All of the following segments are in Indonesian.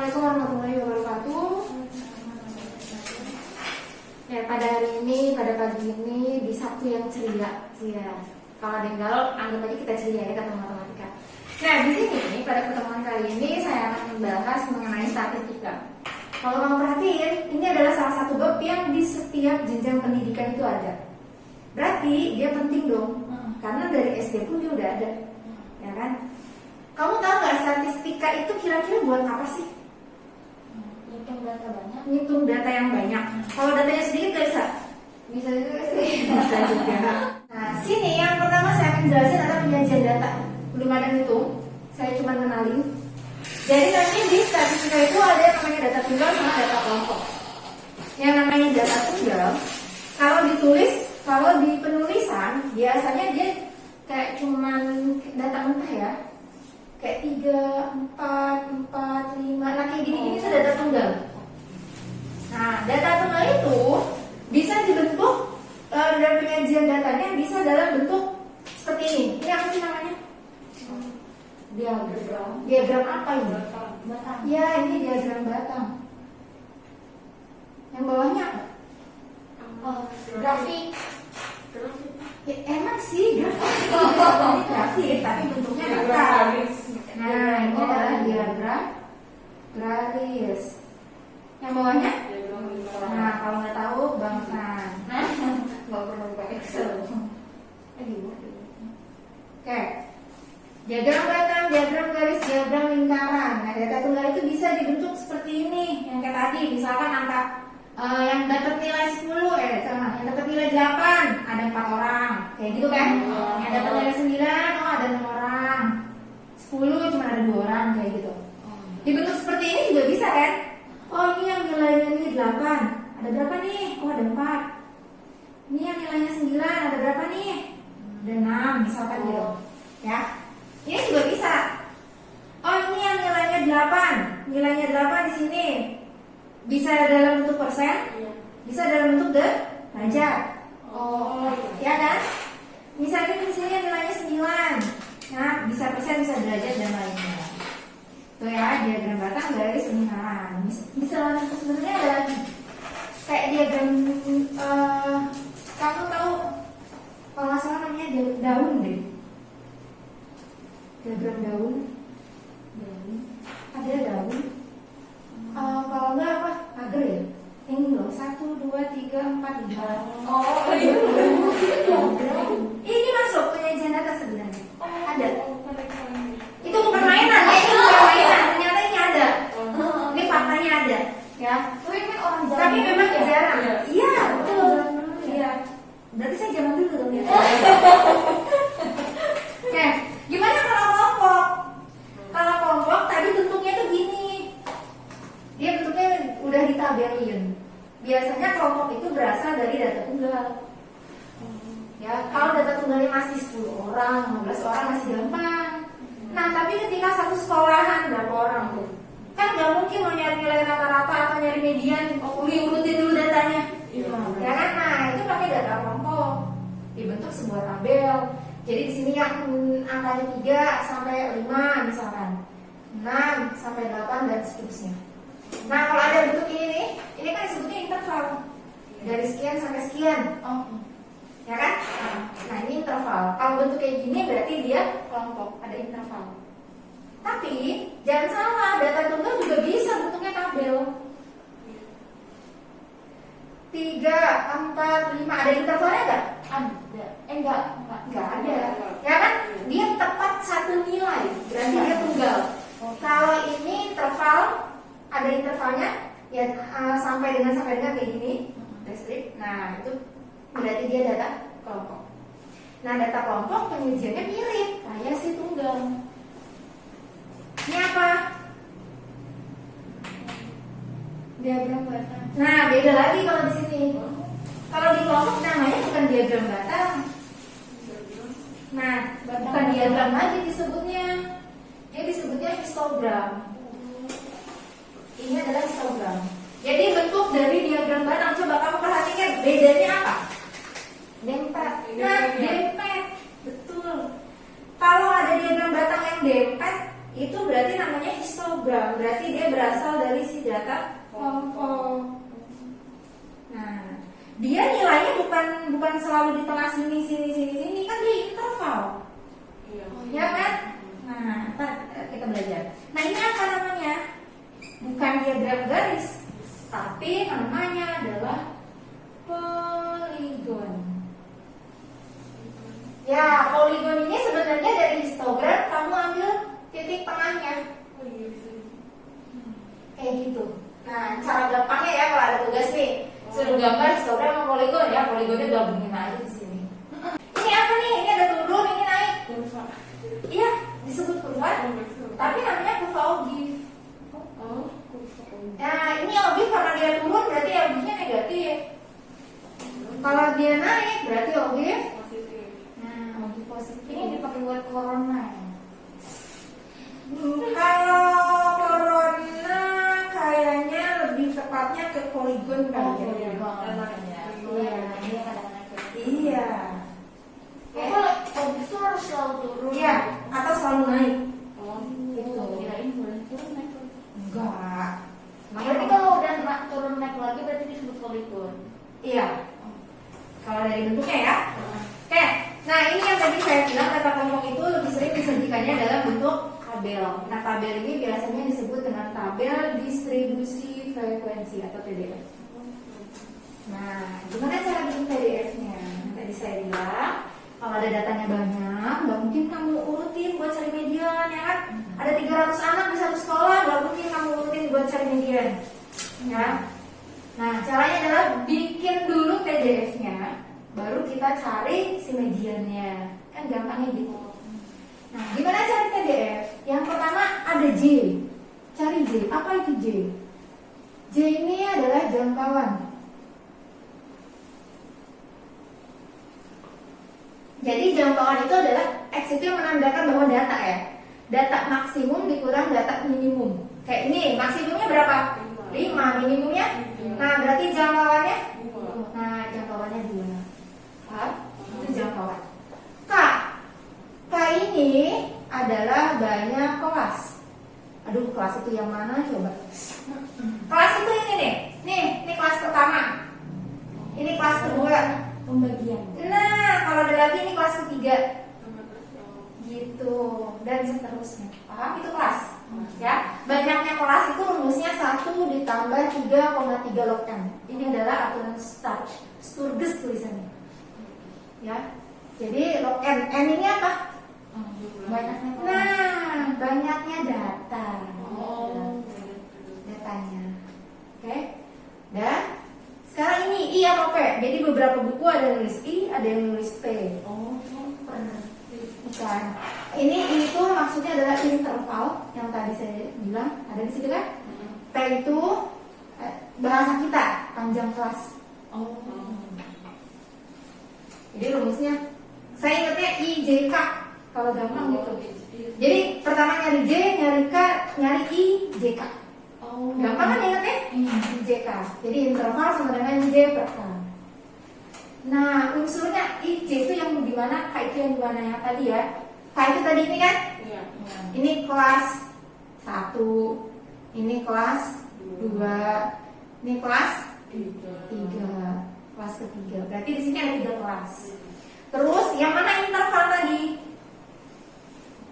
Assalamualaikum warahmatullahi wabarakatuh. Ya, pada hari ini, pada pagi ini, di Sabtu yang ceria. Ya, kalau ada yang galau, anggap aja kita ceria ya, kata matematika. Nah, di sini pada pertemuan kali ini saya akan membahas mengenai statistika. Kalau kamu perhatiin, ini adalah salah satu bab yang di setiap jenjang pendidikan itu ada. Berarti dia penting dong, karena dari SD pun dia udah ada, ya kan? Kamu tahu nggak statistika itu kira-kira buat apa sih? Ngitung data banyak. Ngitung data yang banyak. Kalau datanya sedikit nggak bisa? Bisa juga sih. Bisa juga. Nah, sini yang pertama saya akan jelasin adalah penyajian data. Belum ada ngitung, saya cuma kenalin. Jadi nanti di statistika itu ada yang namanya data tunggal sama data kelompok. Yang namanya data tunggal, kalau ditulis, kalau di penulisan biasanya dia kayak cuman data mentah ya, kayak 3, 4, 4, 5, nah kayak gini-gini itu data tunggal. Nah, data tunggal itu bisa dibentuk dan penyajian datanya bisa dalam bentuk seperti ini. Ini apa sih namanya? Diagram. Diagram apa ini? Batang. Ya, ini diagram batang. Yang bawahnya apa? Grafik. Ya, emang sih grafik, grafik, tapi bentuknya batang. Nah, ini adalah diagram garis. Yang bawahnya? Nah, kalau nggak tahu, bangkan. Nggak perlu buka Excel. Oke. Diagram batang, diagram garis, diagram lingkaran. Nah, data tunggal itu bisa dibentuk seperti ini. Yang kayak tadi, misalkan angka yang dapat nilai 10, yang dapat nilai 8, ada 4 orang. Kayak gitu kan? Yang dapat nilai 9, oh ada 6 orang. 10 cuma ada 2 orang, kayak gitu. Dibentuk seperti ini juga bisa kan? Oh, ini yang nilainya nih 8. Ada berapa nih? Oh, ada 4. Ini yang nilainya 9, ada berapa nih? Ada 6, misalkan gitu. Ya. Ini juga bisa. Oh, ini yang nilainya 8. Nilainya 8 di sini. Bisa dalam bentuk persen, bisa dalam bentuk derajat. Oh, Ya kan? Misalnya di sini nilainya 9. Nah, bisa persen, bisa derajat dan lainnya. Tuh ya, diagram batang, garis, lingkaran. Bisa sebenarnya ada lagi. Kayak diagram kamu tahu kalau nggak salah namanya daun deh. Diagram daun. Ada daun. Kalau nggak apa? Pagar ya? Ini loh, 1, 2, 3, 4, 5. Oh, iya. Ini masuk penyajian data sebenarnya. Ada. Itu Itu bukan mainan ya, itu bukan mainan. Ternyata ini ada. Ini faktanya ada, ya. Tapi kan orang jarang. Tapi memang ya? jarang. Iya, betul. Orang jarang dulu ya? Iya. Berarti saya zaman dulu dong ya. Oke, gimana kalau kelompok? Kalau kelompok tadi bentuknya tuh gini. Dia bentuknya udah ditabelin. Biasanya kelompok itu berasal dari data tunggal. Ya, kalau data tunggalnya masih 10 orang, 15 orang masih gampang. Nah, tapi ketika satu sekolahan berapa orang tuh? Kan nggak mungkin mau nyari nilai rata-rata atau nyari median, urutin dulu datanya. Ya kan? Nah, itu pakai data kelompok. Dibentuk sebuah tabel. Jadi di sini yang angkanya 3 sampai 5 misalkan. 6 sampai 8 dan seterusnya. Nah, kalau ada bentuk ini nih, ini kan disebutnya interval. Dari sekian sampai sekian. Ya kan? Nah, ini interval. Kalau bentuk kayak gini berarti dia kelompok, ada interval. Tapi jangan salah, data tunggal juga bisa bentuknya tabel. 3, 4, 5, ada intervalnya nggak? Ada. Nggak ada. Ya kan? Dia tepat satu nilai, berarti dia tunggal. Kalau ini interval, ada intervalnya, ya sampai dengan kayak gini, listrik. Nah, itu berarti dia data kelompok. Nah, data kelompok penyajiannya mirip kayak si tunggal. Ini apa? Diagram batang. Nah, beda lagi kalau di sini. Kalau di kelompok namanya bukan diagram batang. Nah, bukan diagram lagi disebutnya. Dia disebutnya histogram. Ini adalah histogram. Jadi bentuk dari diagram batang, coba kamu perhatikan bedanya apa? Dempet. Nah, dempet. Betul. Kalau ada diagram batang yang dempet, itu berarti namanya histogram. Berarti dia berasal bukan selalu di tengah sini kan dia interval. Iya. Ya kan? Nah, ntar kita belajar. Nah, ini apa namanya? Bukan diagram garis, tapi namanya adalah poligon. Ya, poligon ini sebenarnya dari histogram kamu ambil titik tengahnya. Oh iya bisa. Kayak gitu. Nah, cara gampangnya ya kalau ada tugas nih, suruh gambar histogram sama poligon ya, poligonnya gabungin aja di sini. Ini apa nih? Ini ada turun, ini naik. Kurva. Iya, disebut kurva, tapi namanya kurva ogive. Oh, kurva. Nah, ini ogive karena dia turun berarti ogive-nya negatif. Kalau dia naik berarti ogive. Positif. Nah, ogive positif ini dipakai buat corona ya. Kalau corona kayaknya lebih tepatnya ke poligon kali Oh, ya. namanya. Iya, Dia kadang-kadang kayak gitu. iya. Oh, kalau ogive itu harus selalu turun. Iya, atau selalu naik. Oh, Gitu. kirain boleh turun naik turun. Enggak. Berarti kalau udah turun naik lagi berarti disebut poligon. Iya. Kalau dari bentuknya ya. Oke. Nah, ini yang tadi saya bilang data kelompok itu lebih sering disajikannya dalam bentuk tabel. Nah, tabel ini biasanya disebut dengan tabel distribusi frekuensi atau TDF. Nah, gimana cara bikin TDF-nya? Tadi saya bilang, kalau ada datanya banyak, nggak mungkin kamu urutin buat cari median, ya kan? Ada 300 anak di satu sekolah, nggak mungkin kamu urutin buat cari median, ya. Nah, caranya adalah bikin dulu TDF-nya, baru kita cari si mediannya, kan gampangnya gitu. Nah, gimana cari TDF? Yang pertama ada J, cari J. Apa itu J? J ini adalah jangkauan. Jadi jangkauan itu adalah X itu yang menandakan bahwa data ya, data maksimum dikurang data minimum. Kayak ini maksimumnya berapa? 5, minimumnya? Nah, berarti jangkauannya? Nah, jangkauannya 2. Paham? Itu jangkauan. K. K ini adalah banyak kelas. Aduh, kelas itu yang mana coba? Kelas itu ini nih. Ini kelas pertama. Ini kelas kedua. Pembagian. Nah, kalau ada lagi ini kelas ketiga. Gitu. Dan seterusnya. Paham? Itu kelas. Ya, banyaknya kelas itu rumusnya 1 ditambah 3,3 log n. Ini adalah aturan Sturges tulisannya. Ya. Jadi log n. N ini apa? Banyaknya. Nah, banyaknya data. Oh. Datanya. Oke. Dan sekarang ini I apa P? Jadi beberapa buku ada yang nulis I, ada yang nulis P. Oh, pernah. Bukan. Ini itu maksudnya adalah interval yang tadi saya bilang ada di situ kan? P itu bahasa kita panjang kelas. Oh. Jadi rumusnya saya ingatnya I J K kalau gampang gitu. Jadi pertama nyari J, nyari K, nyari I, J K. Oh. Gampang kan ingatnya? I J K. Jadi interval sama dengan J per K. Nah, unsurnya I J itu yang di mana, K itu yang di mana ya tadi ya? K itu tadi ini kan? Iya. Ini kelas 1, ini kelas 2, ini kelas 3, kelas ketiga. Berarti di sini ada 3 kelas. Terus yang mana interval tadi?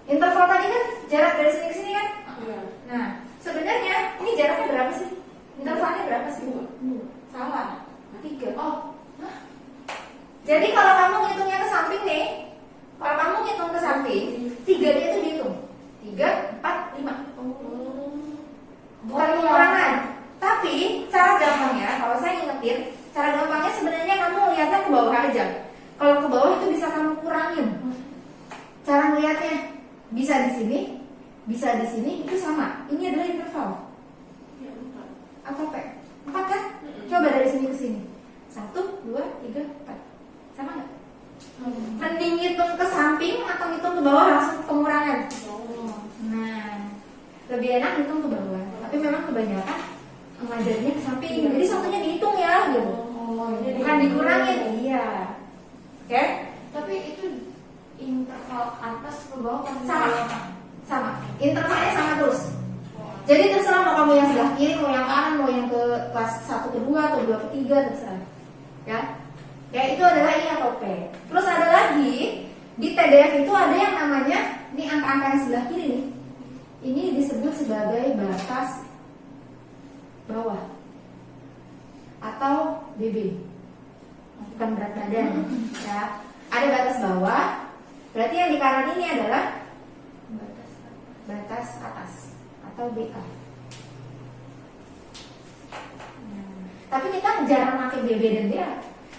Interval tadi kan jarak dari sini ke sini kan? Iya. Nah, sebenarnya ini jaraknya berapa sih? Intervalnya berapa sih? Salah. 3. Oh. Hah? Jadi kalau kamu ngitungnya ke samping nih, kalau kamu ngitung ke samping, 3 dia itu dihitung. 3, 4, 5. Bukan pengurangan. Tapi cara gampangnya, kalau saya ingetin, cara gampangnya sebenarnya kamu lihatnya ke bawah aja. Kalau ke bawah itu bisa kamu kurangin. Cara ngelihatnya bisa di sini, bisa di sini, itu sama. Ini adalah interval. Apa P? 4 kan? Coba dari sini ke sini. 1, 2, 3, 4. Sama nggak? Mending hitung ke samping atau hitung ke bawah langsung pengurangan? Nah, lebih enak hitung ke bawah. Tapi memang kebanyakan ngajarinya ke samping. Jadi satunya dihitung ya, gitu. Bukan dikurangin. Iya. Oke? Tapi itu interval atas ke bawah kan Sama. Intervalnya sama terus. Jadi terserah mau kamu yang sebelah kiri, mau yang kanan, mau yang ke kelas 1 ke 2 atau 2 ke 3, terserah. Ya. Ya, itu adalah I atau P. Terus ada lagi di TDF itu ada yang namanya, ini angka-angka yang sebelah kiri nih. Ini disebut sebagai batas bawah atau BB. Bukan berat badan. Ya. Ada batas bawah. Berarti yang di kanan ini adalah batas atas atau BA. Tapi kita jarang pakai BB dan BA.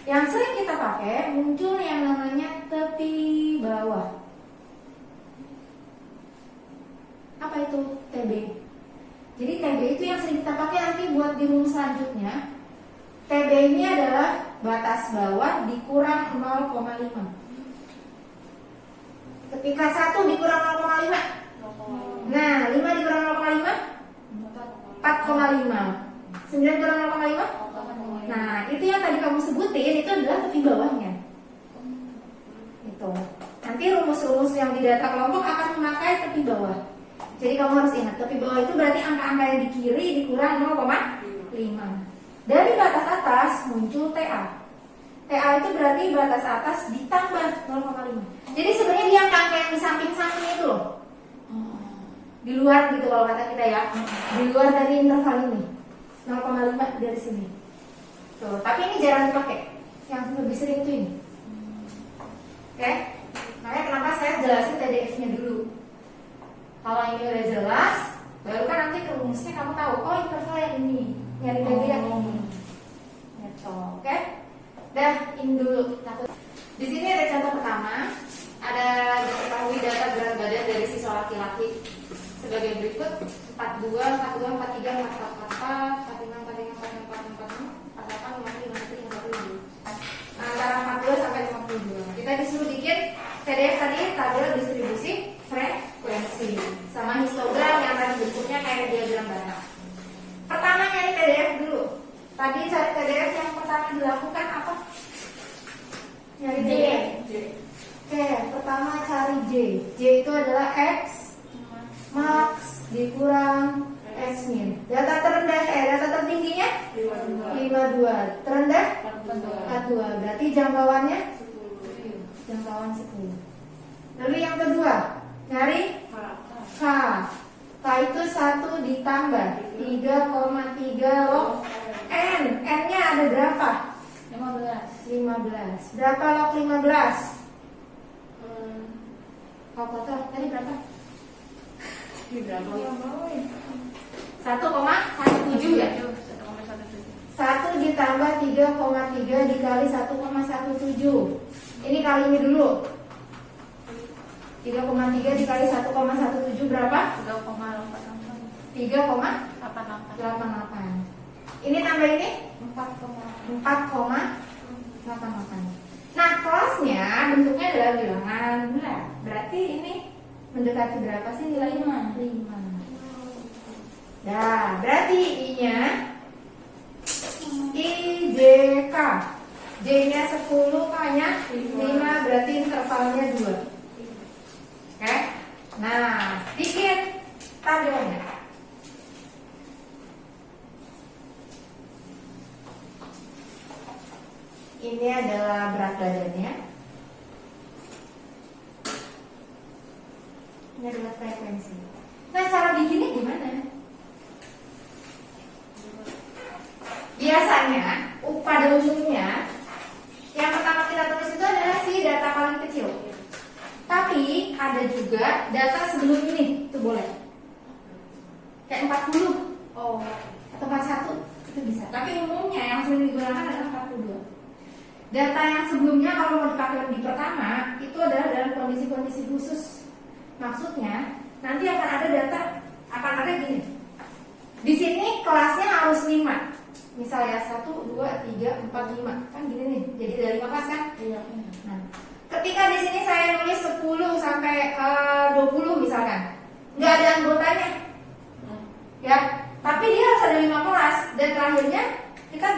Yang sering kita pakai muncul yang namanya tepi bawah. Apa itu TB? Jadi TB itu yang sering kita pakai nanti buat di rumus selanjutnya. TB ini adalah batas bawah dikurang 0,5. Ketika 1 dikurang 0,5, nah 5 dikurang 0,5, 4,5. 9 kurang 0,5. Nah, itu yang tadi kamu sebutin itu adalah tepi bawahnya. Itu. Nanti rumus-rumus yang di data kelompok akan memakai tepi bawah. Jadi kamu harus ingat, tepi bawah itu berarti angka-angka yang di kiri dikurang 0,5. Dari batas atas muncul TA. TA itu berarti batas atas ditambah 0,5. Jadi sebenarnya dia angka yang di samping-samping itu loh. Di luar gitu kalau kata kita ya. Di luar dari interval ini. 0,5 dari sini. Tuh, tapi ini jarang dipakai. Yang lebih sering itu ini. Oke? Makanya kenapa saya jelasin TDF-nya dulu. Kalau ini udah jelas, baru kan nanti ke rumusnya kamu tahu, oh interval yang ini, nyari TD yang ini. Gitu, oke? Dah, ini dulu. Di sini ada contoh pertama. Ada diketahui data berat badan dari siswa laki-laki sebagai berikut: 42, 42, 43, 44, 45, 45, 46, 46, 48, 55, 55. Antara 42 sampai 52. Kita disuruh bikin TDF tadi, tabel distribusi frekuensi, sama histogram yang tadi bentuknya kayak diagram data. Pertama nyari TDF dulu. Tadi cari TDF yang pertama dilakukan apa? Nyari J. Oke, pertama cari J. J itu adalah X max dikurang X min. Data terendah, data tertingginya 52. Terendah 42. Berarti jangkauannya 10. Jangkauan 10. Lalu yang kedua, cari K. K itu 1 ditambah 3,3 log N. N-nya ada berapa? 15. Berapa log 15? Kalkulator tadi berapa? 1,17 ya? 1 ditambah 3,3 dikali 1,17. Ini kali ini dulu. 3,3 dikali 1,17 berapa? 3,88. Ini tambah ini 4,88. Nah, kelasnya bentuknya adalah bilangan bulat. Berarti ini mendekati berapa sih nilainya? 5. Nah, berarti I-nya IJK. J-nya 10, K-nya 5, berarti intervalnya 2. Oke? Nah, bikin tabelnya. Ini adalah berat badannya. Ini adalah frekuensi. Nah, cara bikinnya gimana? Biasanya, pada ujungnya, yang pertama kita tulis itu adalah si data paling kecil. Tapi ada juga data sebelum ini, itu boleh. Kayak 40, atau 41, itu bisa. Tapi umumnya yang sering digunakan adalah 42. Data yang sebelumnya kalau mau dipakai di pertama, itu adalah dalam kondisi-kondisi khusus. Maksudnya, nanti akan ada data, akan ada gini. Di sini kelasnya harus 5. Misalnya 1, 2, 3, 4, 5. Kan gini nih, jadi dari 5 kelas kan? Iya. Nah, ketika di sini saya nulis 10 sampai 20 misalkan, nggak ada anggotanya, ya. Tapi dia harus ada 5 kelas dan terakhirnya kita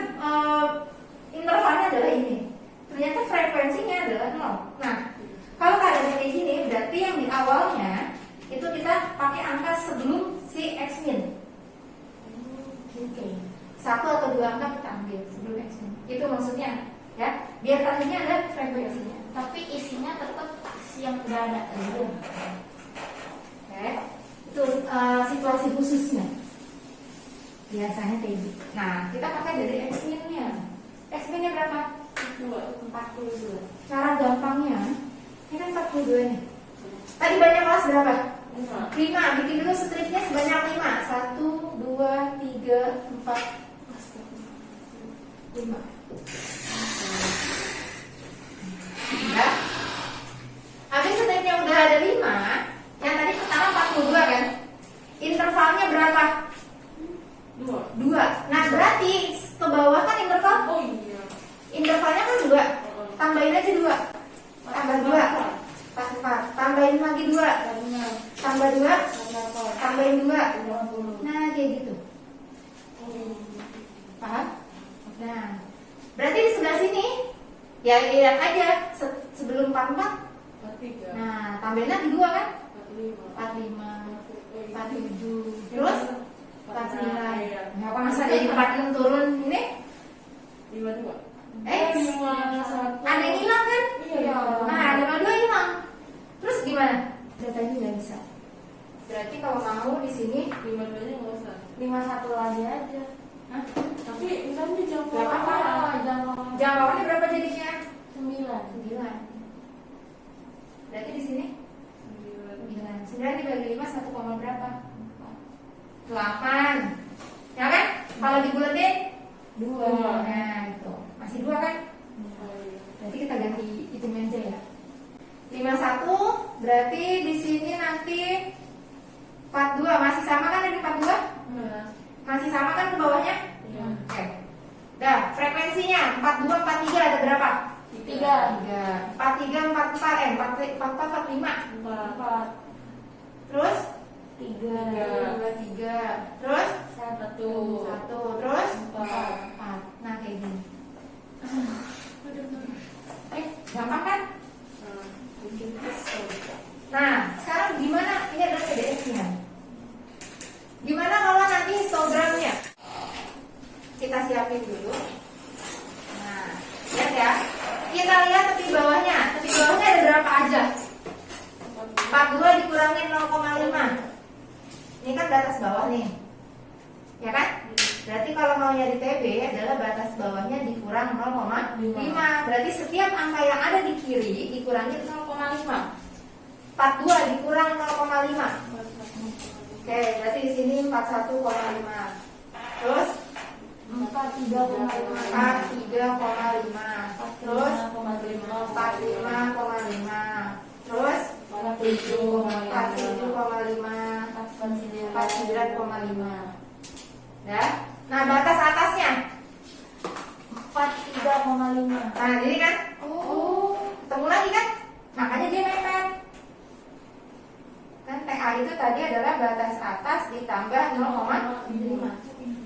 intervalnya adalah ini. Ternyata frekuensinya adalah 0. Nah, kalau keadaannya kayak gini, berarti yang di awalnya itu kita pakai angka sebelum si X min. Oke. 1 atau 2 angka kita ambil sebelum X min. Itu maksudnya, ya. Biar sini ada frekuensinya. Tapi isinya tetap yang udah ada. Oke, itu situasi khususnya. Biasanya kayak gitu. Nah, kita pakai dari X-min-nya. X-min-nya berapa? 42. Cara gampangnya, ini kan 42 nih. Tadi banyak kelas berapa? 5. Bikin dulu stripnya sebanyak 5. 1, 2, 3, 4, 5. Ya. Habis stripnya udah ada 5. Yang tadi pertama 42 kan? Intervalnya berapa? 2. Nah, berarti ke bawah kan interval? Oh iya. Intervalnya kan 2. Tambahin aja 2. Tambah 2. Pas 4. Tambahin lagi 2. Tambah 2. Tambahin 2. Nah, kayak gitu. Paham? Nah, berarti di sebelah sini ya lihat aja sebelum 44. Nah, tambahin lagi 2 kan? 45, 47. Terus 49. Nah, apa masa jadi 46 turun ini? 52. Ada yang hilang kan? Iya. Nah, ada 52 hilang. Terus gimana? Datanya nggak bisa. Berarti kalau mau di sini 52-nya nggak usah. 51 lagi aja. Hah? Tapi misalnya jam Nggak apa-apa. Jangkauannya berapa jadinya? 9. 9. Berarti di sini 9. 9 dibagi 5 1, berapa? 8. Ya kan? Kalau dibulatin 2. Nah, itu. Masih 2 kan? Berarti kita ganti hitungnya aja ya. 51 berarti di sini nanti 42 masih sama kan dari 42? Masih sama kan ke bawahnya? Iya. Oke. Dah, frekuensinya 42 43 ada berapa? 3. 43 44 44 45. 4. Terus 3. 3. Terus 1. 1. Terus 4. 4. Nah, kayak gini. Gampang kan? Bikin kesel. Nah, sekarang gimana? Ini adalah PDF-nya. Gimana kalau nanti histogramnya? Kita siapin dulu. Nah, lihat ya. Kita lihat tepi bawahnya. Tepi bawahnya ada berapa aja? 42 dikurangin 0,5. Ini kan batas bawah nih. Ya kan? Berarti kalau mau nyari TB adalah batas bawahnya dikurang 0,5. Berarti setiap angka yang ada di kiri dikurangi 0,5. 42 dikurang 0,5. Oke, berarti di sini 41,5. Terus 43,5. 43,5. Terus 45,5. Terus 47,5. 49,5. Ya. Nah, batas atasnya 43,5. nah ini kan ketemu lagi kan, makanya dia mepet kan. TA itu tadi adalah batas atas ditambah 0,5,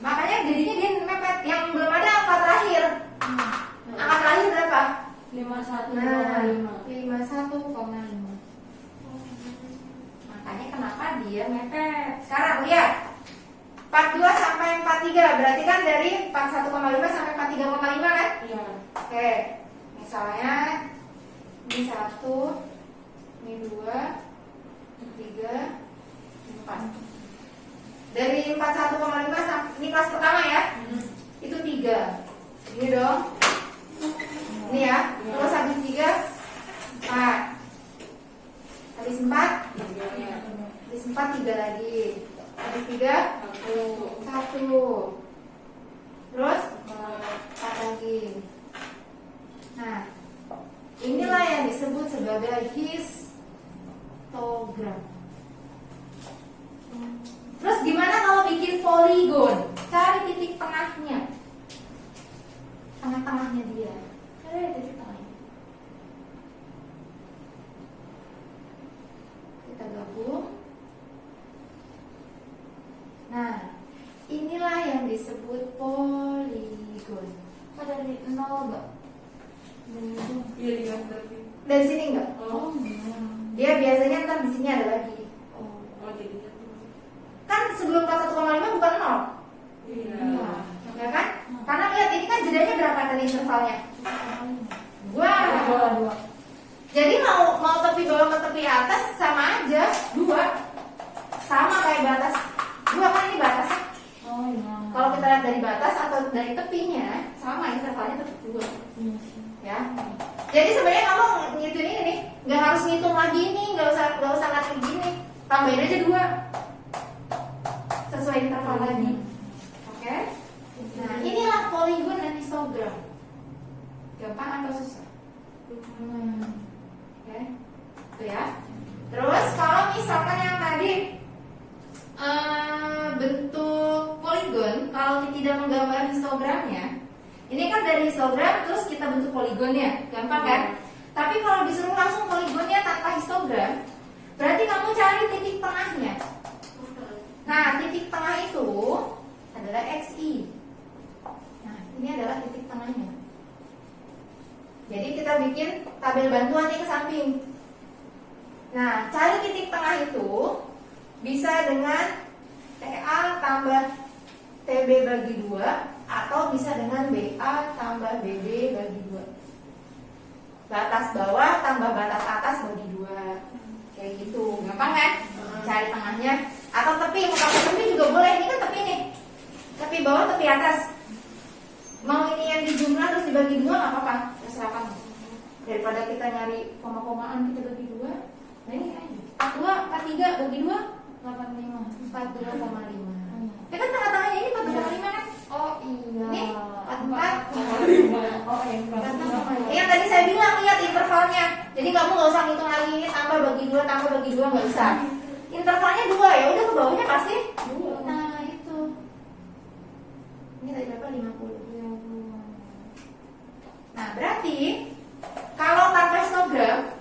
makanya jadinya dia mepet. Yang belum ada angka terakhir. Angka terakhir berapa? 51,5. 51,5. Makanya kenapa dia mepet. Sekarang lihat 42 sampai 43 berarti kan dari 41,5 sampai 43,5 kan? Iya. Oke, misalnya ini 1, ini 2, 3, 4. Dari 41,5 sampai ini kelas pertama ya, itu 3. Ini dong, ini ya. Terus habis 3, 4. Habis 4, habis 4 3 lagi. Habis 3, 1. Terus 4 lagi. Nah, inilah yang disebut sebagai histogram. Terus gimana kalau bikin poligon? Cari titik tengahnya. Tengah-tengahnya dia. Cari titik tengahnya. Kita gabung. Nah, inilah yang disebut poligon. Ada di 0 enggak? Iya, di berarti. Dari sini enggak? Oh. Dia biasanya ntar di sini ada lagi. Oh, jadinya tuh. Kan sebelum 41,5 bukan 0. Iya. Ya kan? Karena lihat ini kan jedanya berapa tadi intervalnya? 2. 2. Jadi mau tepi bawah ke tepi atas sama aja 2. Sama kayak batas 2 kan ini batasnya. Oh iya. Kalau kita lihat dari batas atau dari tepinya sama intervalnya tetap 2. Ya. Jadi sebenarnya kamu ngitung ini nih, nggak harus ngitung lagi ini, nggak usah ngatur gini, tambahin aja 2 sesuai interval tadi. Oke? Nah inilah poligon dan histogram. Gampang atau susah? Oke, itu ya. Terus kalau misalkan yang tadi bentuk poligon, kalau tidak menggambar histogramnya, ini kan dari histogram terus kita bentuk poligonnya, gampang kan? Tapi kalau disuruh langsung poligonnya tanpa histogram, berarti kamu cari titik tengahnya. Nah, titik tengah itu adalah XI. Nah, ini adalah titik tengahnya. Jadi kita bikin tabel bantuan nih ke samping. Nah, cari titik tengah itu bisa dengan TA tambah TB bagi 2 atau bisa dengan BA tambah BB bagi 2. Batas bawah tambah batas atas bagi 2. Kayak gitu, gampang kan? Cari tengahnya. Atau tepi, mau pakai tepi juga boleh. Ini kan tepi nih. Tepi bawah, tepi atas. Mau ini yang dijumlah terus dibagi 2 nggak apa-apa, terserah kamu. Daripada kita nyari koma-komaan kita bagi 2. Nah ini kan 42, 43 bagi 2 85. 42,5. Ya kan tengah-tengahnya ini 42,5 kan? Oh iya. Nih 44. Oh iya. Yang tadi saya bilang lihat intervalnya. Jadi kamu nggak usah ngitung lagi ini tambah bagi 2 tambah bagi 2 nggak usah. Intervalnya 2 ya udah ke bawahnya pasti 2. Nah itu. Ini tadi berapa? 50. Nah berarti kalau tanpa histogram,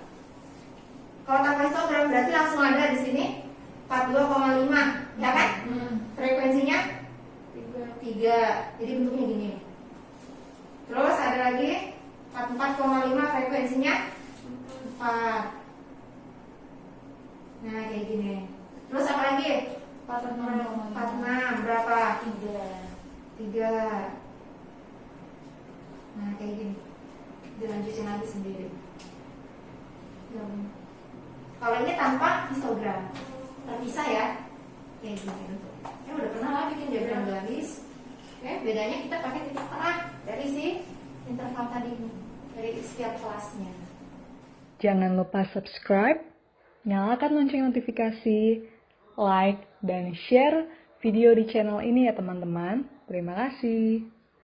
berarti langsung ada di sini 42,5, ya kan? Frekuensinya 3. Jadi bentuknya gini. Terus ada lagi 44,5 frekuensinya 4. Nah kayak gini. Terus apa lagi? 46 berapa? 3. Nah kayak gini. Dilanjutin lagi sendiri. Kalau ini tanpa histogram, terpisah ya. Kayak gini. Ya udah pernah lah bikin diagram garis. Oke, bedanya kita pakai titik tengah dari si interval tadi ini, dari setiap kelasnya. Jangan lupa subscribe, nyalakan lonceng notifikasi, like, dan share video di channel ini ya teman-teman. Terima kasih.